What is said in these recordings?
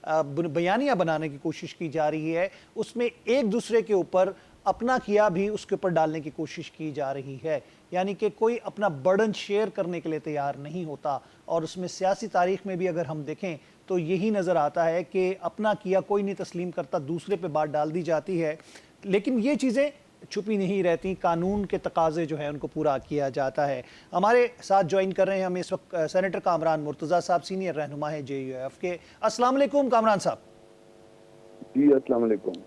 بیانیہ بنانے کی کوشش کی جا رہی ہے، اس میں ایک دوسرے کے اوپر اپنا کیا بھی اس کے اوپر ڈالنے کی کوشش کی جا رہی ہے، یعنی کہ کوئی اپنا برڈن شیئر کرنے کے لیے تیار نہیں ہوتا، اور اس میں سیاسی تاریخ میں بھی اگر ہم دیکھیں تو یہی نظر آتا ہے کہ اپنا کیا کوئی نہیں تسلیم کرتا، دوسرے پہ بات ڈال دی جاتی ہے۔ لیکن یہ چیزیں چھپی نہیں رہتی، قانون کے تقاضے جو ہیں ان کو پورا کیا جاتا ہے۔ ہمارے ساتھ جوائن کر رہے ہیں ہمیں اس وقت سینیٹر کامران مرتضیٰ صاحب، سینئر رہنما ہے JUF کے۔ السلام علیکم کامران صاحب۔ جی السلام علیکم۔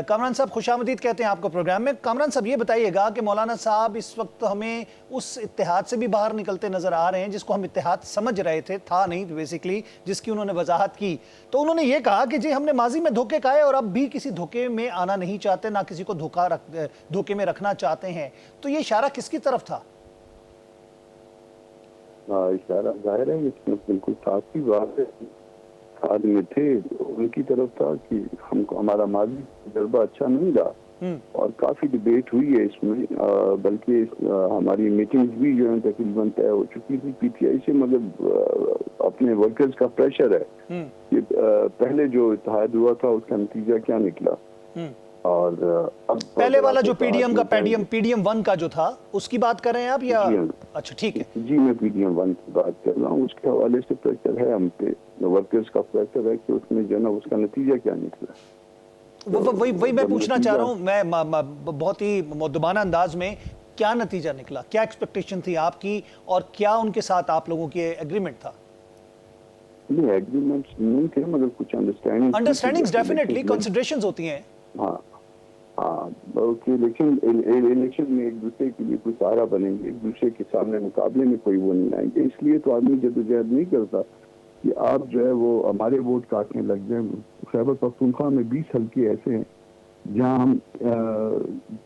کامران صاحب خوش آمدید کہتے ہیں آپ کو پروگرام میں۔ کامران صاحب یہ بتائیے گا کہ مولانا صاحب اس وقت ہمیں اس اتحاد سے بھی باہر نکلتے نظر آ رہے ہیں جس کو ہم اتحاد سمجھ رہے تھے، تھا نہیں بیسیکلی، جس کی انہوں نے وضاحت کی۔ تو انہوں نے یہ کہا کہ جی ہم نے ماضی میں دھوکے کھائے اور اب بھی کسی دھوکے میں آنا نہیں چاہتے، نہ کسی کو دھوکے میں رکھنا چاہتے ہیں۔ تو یہ اشارہ کس کی طرف تھا؟ اشارہ ظاہر ہے، اس میں بالکل صاف سی بات ہے، آدمی تھے ان کی طرف تھا کہ ہم کو ہمارا ماضی تجربہ اچھا نہیں رہا، اور کافی ڈبیٹ ہوئی ہے اس میں، بلکہ ہماری میٹنگز بھی جو ہے تقریباً طے ہو چکی تھی PTI سے، مگر اپنے ورکرز کا پریشر ہے کہ پہلے جو اتحاد ہوا تھا اس کا نتیجہ کیا نکلا، اور اب پہلے والا جو PDM-1 کا جو تھا اس کی بات کر رہے ہیں آپ یا؟ اچھا ٹھیک ہے جی، میں PDM-1 کی بات کر رہا ہوں، اس کے حوالے سے پریشر ہے ہم پہ، ورکرز کا پریشر ہے کہ اس میں جو ہے نا اس کا نتیجہ کیا نکلا۔ وہی میں پوچھنا چاہ رہا ہوں، میں بہت ہی مؤدبانہ انداز میں، کیا نتیجہ نکلا؟ کیا ایکسپیکٹیشن تھی آپ کی، اور کیا ان کے ساتھ آپ لوگوں کی ایگریمنٹ تھا؟ نہیں، ایگریمنٹس نہیں تھے، مگر کچھ انڈرسٹینڈنگز ڈیفینیٹلی کنسیڈریشنز ہوتی ہیں۔ ہاں بلکہ الیکشن میں ایک دوسرے کے لیے کوئی سہارا بنیں گے، ایک دوسرے کے سامنے مقابلے میں کوئی وہ نہیں آئیں گے، اس لیے تو آدمی جدوجہد نہیں کرتا کہ آپ جو ہے وہ ہمارے ووٹ کاٹنے لگ جائیں۔ خیبر پختونخوا میں 20 حلقے ایسے ہیں جہاں ہم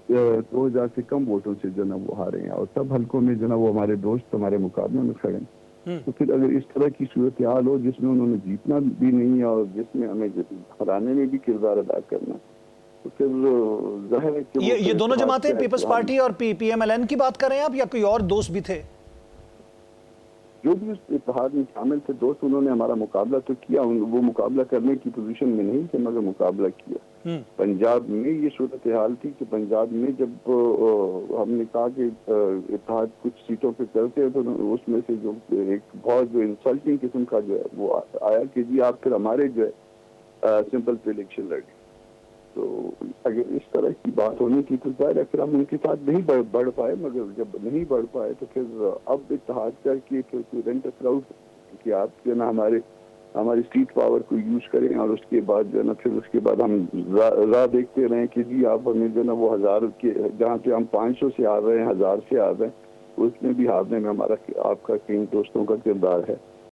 2000 سے کم ووٹوں سے جو ہے نا وہ ہارے ہیں، اور سب حلقوں میں جو ہے نا وہ ہمارے دوست ہمارے مقابلے میں کھڑے ہیں۔ تو پھر اگر اس طرح کی صورتحال ہو جس میں انہوں نے جیتنا بھی نہیں ہے اور جس میں ہمیں ہرانے میں بھی کردار ادا کرنا، تو پھر ظاہر ہے کہ یہ دونوں جماعتیں پیپلز پارٹی اور PMLN کی بات کر رہے ہیں آپ، یا کوئی اور دوست بھی تھے؟ جو بھی اس اتحاد میں شامل تھے دوست، انہوں نے ہمارا مقابلہ تو کیا، وہ مقابلہ کرنے کی پوزیشن میں نہیں تھے مگر مقابلہ کیا۔ پنجاب میں یہ صورتحال تھی کہ پنجاب میں جب ہم نے کہا کہ اتحاد کچھ سیٹوں پہ کرتے ہیں، تو اس میں سے جو ایک بہت جو انسلٹنگ قسم کا جو ہے وہ آیا کہ جی آپ پھر ہمارے جو ہے سمپل پہ الیکشن لڑیں۔ تو اگر اس طرح کی بات ہونی تھی تو ظاہر ہے پھر ہم ان کے ساتھ نہیں بڑھ پائے، مگر جب نہیں بڑھ پائے تو پھر اب اتحاد کر کے پھر رینٹ کراؤڈ کہ آپ جو ہے نا ہماری سیٹ پاور کو یوز کریں، اور اس کے بعد جو ہے نا پھر اس کے بعد ہم راہ دیکھتے رہیں کہ جی آپ ہمیں جو ہے نا وہ 1000 کے جہاں پہ ہم 500 سے ہار رہے ہیں، 1000 سے ہار رہے ہیں، اس میں بھی ہارنے میں ہمارا آپ کا کئی دوستوں کا کردار ہے۔